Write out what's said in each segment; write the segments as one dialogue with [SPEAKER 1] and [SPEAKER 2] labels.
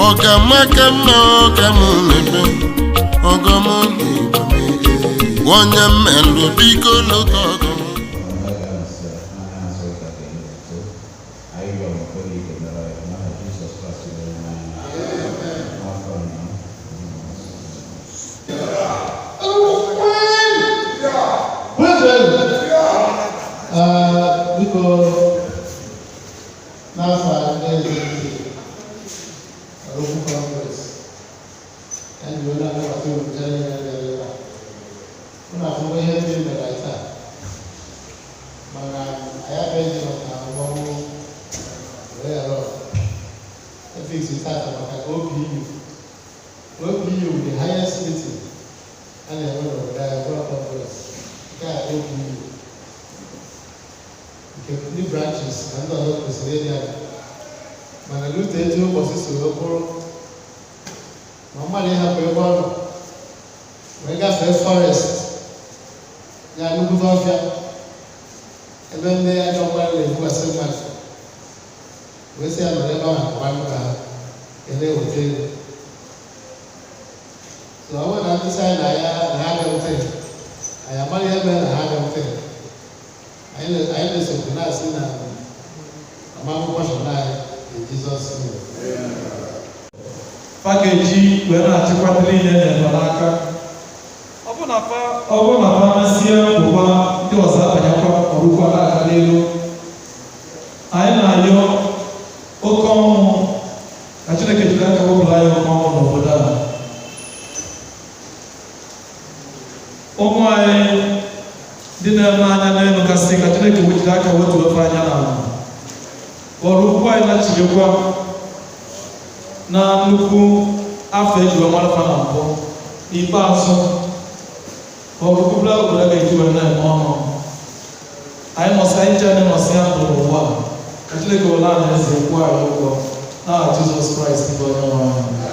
[SPEAKER 1] Ogamakama ogamumebe ogamu Wanya melu biko lotogo the highest meeting, and I went over there, I brought up this. God, OPU. New branches, and the other is area. But I looked at you, was this a little Mama, they have a one. We got the forest. Yeah, look off here. And then they are not well, they were so much. We say, I'm never one car, and they will tell you. So I went outside, I had everything. I am only having a hard everything. I listen to that, and I'm not watching that in Jesus' name.
[SPEAKER 2] Package, we're not to quadrillion and Malaka. Open up, Masia, Buba, Yosa, Payapa, Uruka, Kalilo. I know, Ocon, I should get back over Ocon over there. Oh my, dinner man and then Casting, I take a which like I want to find out. Or Rupa and Chiyuka. Na nnukwu afọ ejiwe mara fa na mbụ n'ikpeazụ ọgụgụbla obodo ga-eji wee na-eme ọnụ anyị nọsị anyị jee nọsị ya ndụrụ ụwa ka Chineke were na eze kwuo anyị ụgwọ n'aha Jizọs Kraịst bụ onye nwe
[SPEAKER 3] anyị.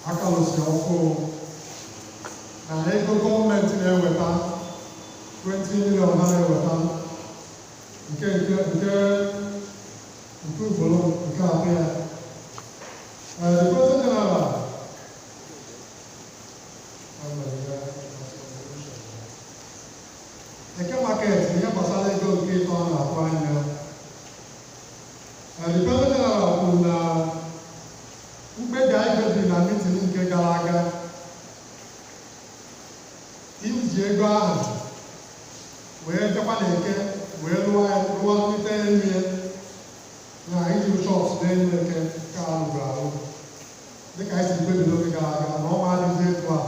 [SPEAKER 3] Akalụsị ọkụ na ego gọọmenti na-eweta 20 million ha na-eweta nke ugboro nke atọ ya. The President General Eke market ihe gbasara ego nke ịtọ a na-atụ anya. The President General kwuru na mkpebi anyị kpebiri na mitin nke gara aga iji ego ahụ wee jekwa na eke wee rụọ nrite elu na iji chọọchị n'elu eke ka a rụrụ arụ dịka anyị si kpebi n'oge gara aga na ọma adịghị etu a.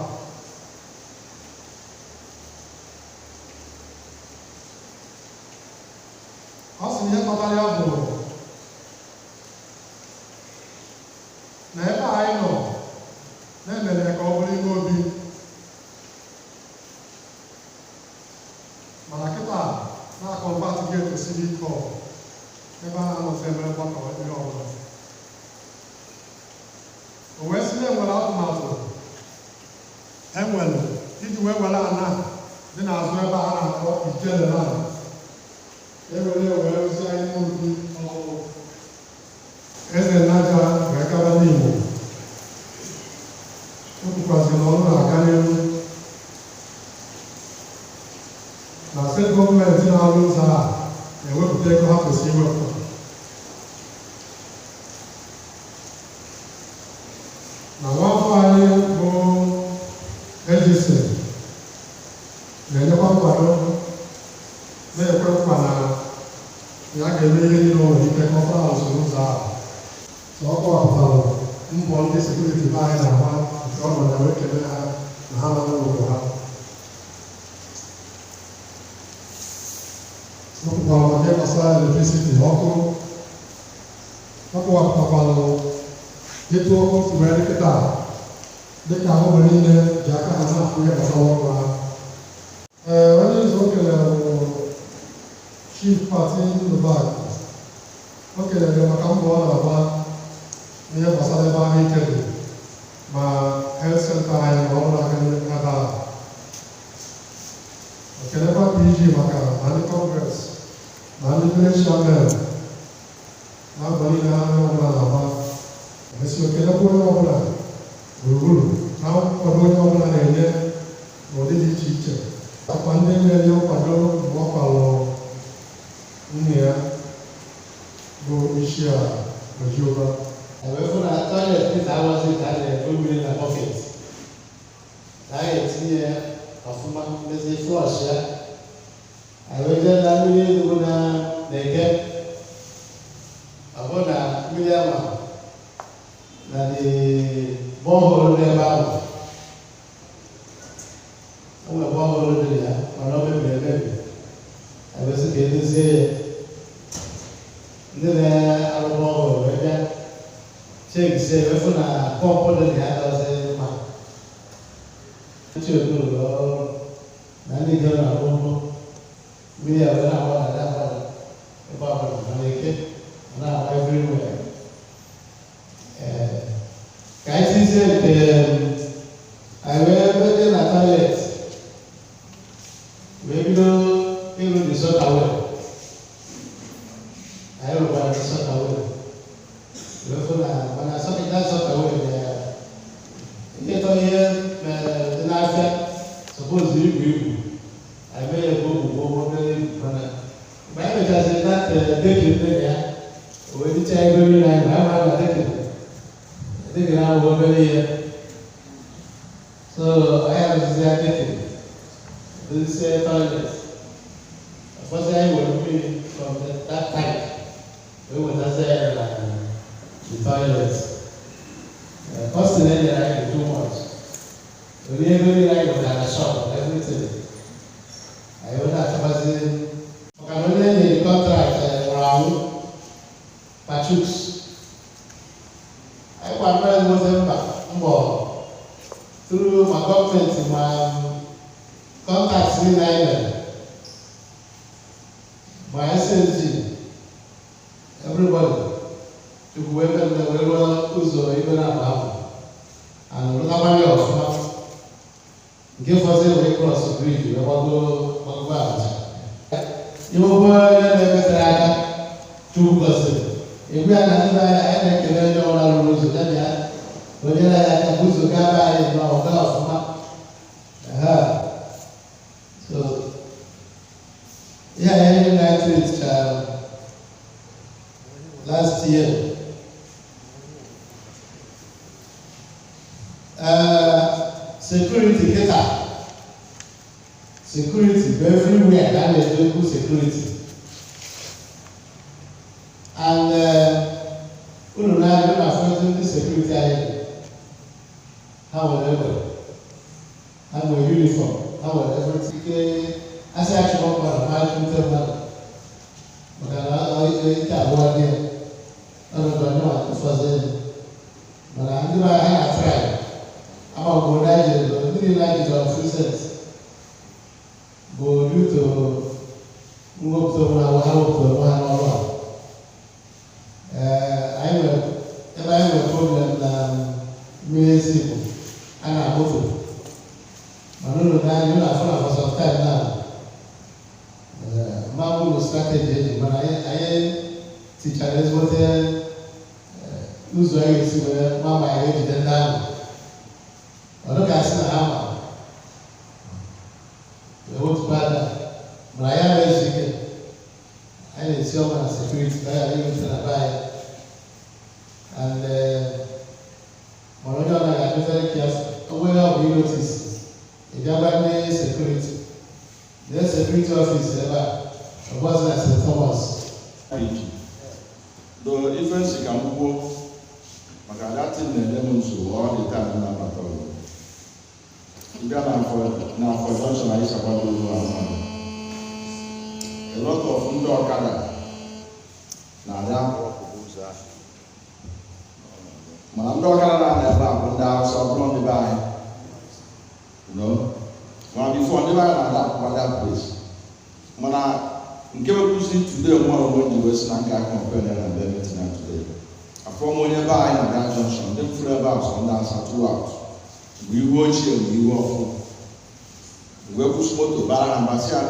[SPEAKER 3] Ọ sị ihe kpatara ya bụ na ebe anyị nọ na-emere ka ọ bụrụ ihe obi mana kịta na-akọmbatị geeti siri ike ebe a na-anọzi emere mgbakọ ihe ọbụla. O wee sị na enwere atụmatụ enwere iji wee were ana dị n'azụ ebe a na-akpọ ijele na wee rụzie anyị n'obi ọhụrụ eze nnaja wee gaba n'Igbo. O kwukwazị na ọrụ na-aga n'elu na steeti gọọmenti na-arụ ụzọ a na-ewepụta ego ha kwesịrị iwepụta. Na nwafọ anyị bụ ejisi na-enyekwa nkwado na-ekwe nkwa na ya ga-eme ihe niile nwere ike kọnferensị n'ụzọ a. Ọ kọwapụtara mbọ ndị sekuriti be anyị na-agba nke ọ nọ na wee kelee ha na ha nọ n'ụlọ ha. Ọ kwukwara maka ihe gbasara eletriciti ọkụ akọwapụtakwalụ etu ọkụ si wee dị kịta dịka ahụ nwere niile ji aka ha na-afụ ihe gbasara ọrụ ha. Onye nze o kelere bụ Chief Party Ndụbak. O kelere maka mbọ ọ na-agba ihe gbasara ebe ahụike dị ma health center anyị ma ọ bụla aka ebe a. O kelekwa PG maka na ndị Congress na ndị village chairman n'abalị na ha ọbụla na-agba. Esi o kelekwa onye ọbụla gburugburu na nkwado onye ọbụla na-enye n'ụdị dị iche iche. Akwa ndị na-enye nkwado mgbe ọ kwalụ nne ya bụ isi a Ojiọba.
[SPEAKER 1] However, na toilet is ours is that we will in the pocket. That is here of the flush. I will tell that we need to go naked. About a million that the borehole in the bottom. Oh, the borehole there, or not baby. I was getting to say, then I will go. Check say we for na compound the other say ma. Check do na ni ga na bombo. We are na wa da ba. E ba ba na ke na everywhere. Kai say I will be na toilet. We do even the sort away. I will buy the sort away. When I saw that sort of way, get on here, the knife, suppose you I may go but I said that take it there. When you take every night, I take it. I think I will go here. So I have to say, I take it. This is toilet. First, I will be from that time. We will say, the toilets. First thing they like too much. We really like the shop, everything. I will not have seen. I can only contract around Pachux. I want to know more through my government, my contacts in Ireland, my SNG, everybody. To whoever the whoever uzo even about and look at my offer. Give us a way across the bridge. We will go back. You will go better 2%. If we are not I can tell all the rules that we are at the Buzo Gaba is now so yeah, I United last year. Security cater. Security everywhere. That is very good security. And we don't have the security area. How will ever? How will uniform? How will everything? I say actually one part of my tutor, but I can't work there. I don't know what was but I knew I had a try. I'm going to Nigeria, but really like it on 3 cents. Go due to move to one hour. I have a problem music and I go to. I don't know that you are for some time now. Mamu strategy, but I teach us what usually you see where Mama I read it down. I look at the hammer. The whole brother, but I am very sick. I didn't see my security, I didn't even buy. And Monoga, I am very careful. Aware of you notice. If you have any security, the security office ever was at St. Thomas.
[SPEAKER 4] The difference can go. Magalatin and lemons all the time in Abato. Now for Johnson, I support a lot of indoor color. Now that mana ndị ọkara na ebe a bụ ndị Hausa ọ bụrụ ndị be anyị mana bifo ndị be anyị na-ada akwụkwọ that place mana nke mekwuzi today mmadụ onwe ji wee si na nke aka mpe na ebe metina today afọm onye be anyị na Gaa Junction ndị mfụrụ ebe a sọ ndị Asa throughout bụ ihu ochie bụ ihu ọfụ wee kwụsị moto bara na mbasị ya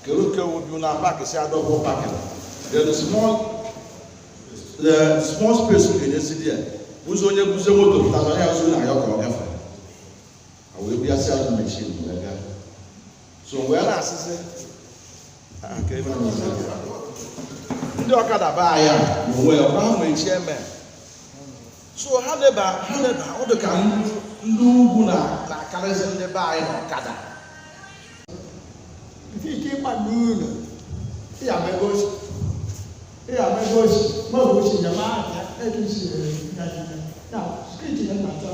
[SPEAKER 4] kedu nke wobi na park si adọbụ parking then the small space we can see there ụzọ onye guzo moto pụtara ya ụzọ na ya ka ọ gafe a wee bịa si azụ machine wee gaa so wee na-asịsị ndị ọkada be anyị n'onwe ya ọkwa ha nwere chi eme so ha leba ọ dị ka ndị ugwu na-akarịsị ndị be anyị na ọkada
[SPEAKER 3] ike ịkpagbu ụlọ ịya megosi magosi nyamaka edusi ya skiti ya nata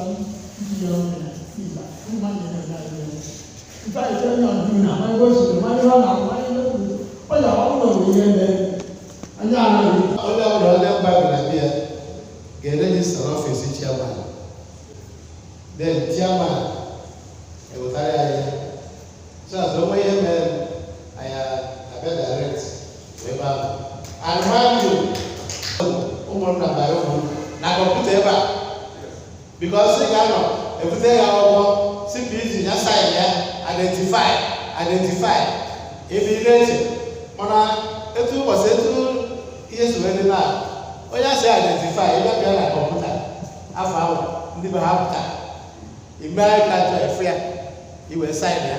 [SPEAKER 3] ndị ya ọrụ ya ịba mmadụ ya na-aga ife ite onye ọdụ na megosi na mmadụ ha na-agba onye ọbụla ihe eme anya anaghị
[SPEAKER 1] onye ọbụla onye mgbago na bịa ga-erejista n'ọfịs chairman then chairman ewetara ya ihe so as onwe ihe mere anyị abịa direct ebe ahụ and mind you ụmụnna bara ụmụ na kọmputa ebe a because ị ga-anọ ebute ya ọgwọ CPG ya sign ya identify ebe ị na-eche mana etu ụbọchị etu ihe si wee dị na onye asị identify ebe bịa na kọmputa afọ ahụ ndị be ha pụta ime anyị ka efu ya iwe sign ya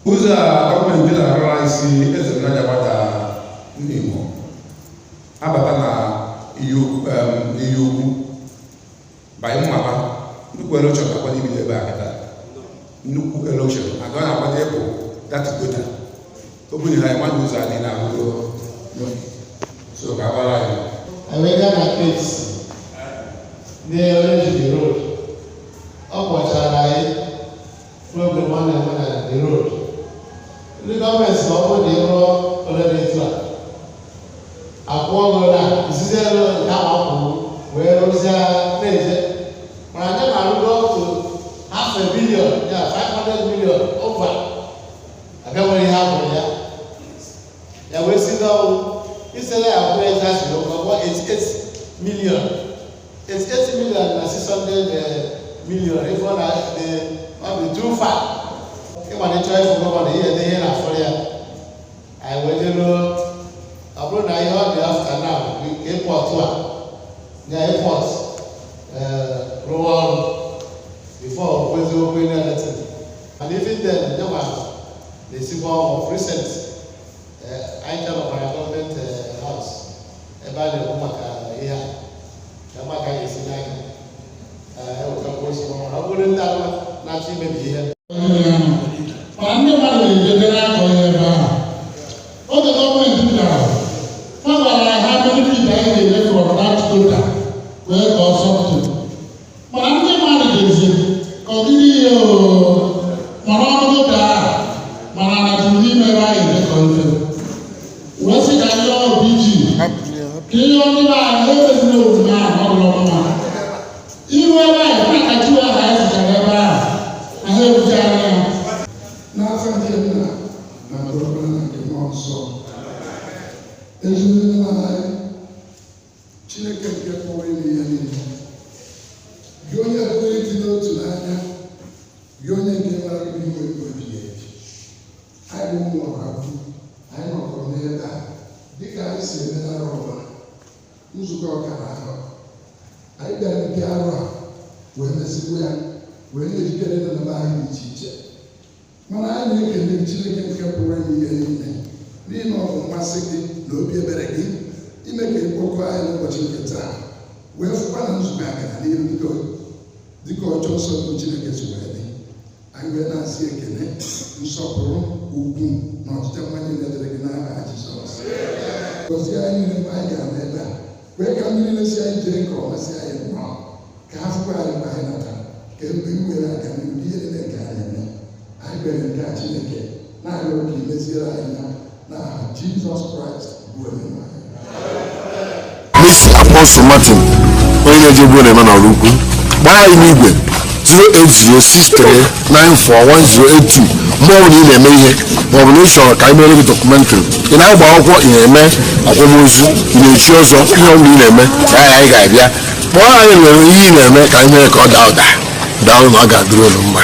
[SPEAKER 5] ụzọ a gọọmenti na-arụ isi eze na Nyabata ndị Igbo abata na ihe ukwu banye mmaba nnukwu elekshọn akwado ibido ebe a kata nnukwu elekshọn aga na-akwado ịpụ datigota ogbunye ha mmadụ ụzọ adị na ahụhụ so ka agbara anyị
[SPEAKER 1] Awega na Pete near Orange Road. Ọkpọchara anyị problem ọ na-enwe na the road. Ndị gọọmenti na ọbụ dị rụọ olede etu a. Akwụ ọgụ na izizi elu nke akwụkwụ wee rụzie na-eje. Mana anyị na-arụgo up to $500 million, ya 500 million over. Abịa ihe abụrụ ya. Ya wee si n'ọwụ instead of paying tax, you know, 88 million na 600 million. If one the too far, if one try to go on here, they here for ya. I went to know. Abroad, I heard the after now. We airport one, the airport, Rowan before we open anything, and even then, no one. They see one of recent. Item of our government house. About the Umaka here. Yamaka is in Naka. I wouldn't have not even here.
[SPEAKER 3] I'm the one who did that all the government do now. How many people are in from that quota? Where or something. But I'm the one who did it. Continue. Marano da. Marana to leave me right in the country. What's it that you're BG? Can you only buy a little man or no man? You were right, I got 2 hours to never. I have done nothing. I'm broken the monster. Isn't it? Children get away me. You're not going to know tonight. You're not going to be with me. I don't know how to. I know from there that the guy said that I don't know. I got the hour when the Sibuya, when you get it on the line, teacher. When I make a little chicken kept around me anything. We know massacre, no be a better game. You make a book and what you get time. We have one back and I need to go. The coach also put in against wedding. I will not see again. You saw who not the money that they can have. Because the idea I got that. Where can you say Jake or say I am wrong? Can't buy my nata. Can be where I can be in the academy. I better catch it again. Now you're looking at the now Jesus Christ.
[SPEAKER 6] Miss Apostle Martin, onye na-eje ugbo na-eme n'ọrụ ukwu gbaa anyị n'igwe 08063941082 mgbe ọ bụla ị na-eme ihe ma ọ bụ na ị chọrọ ka anyị mere gị dọkụmentrị ị na-agba akwụkwọ ị na-eme akwamozu ị na-echi ọzọ ihe ọ bụla ị na-eme anyị ga-abịa kpọọ anyị nwere ihe ị na-eme ka anyị mere ka ọ daa ụda daalụ na ọ ga-adịrị unu mma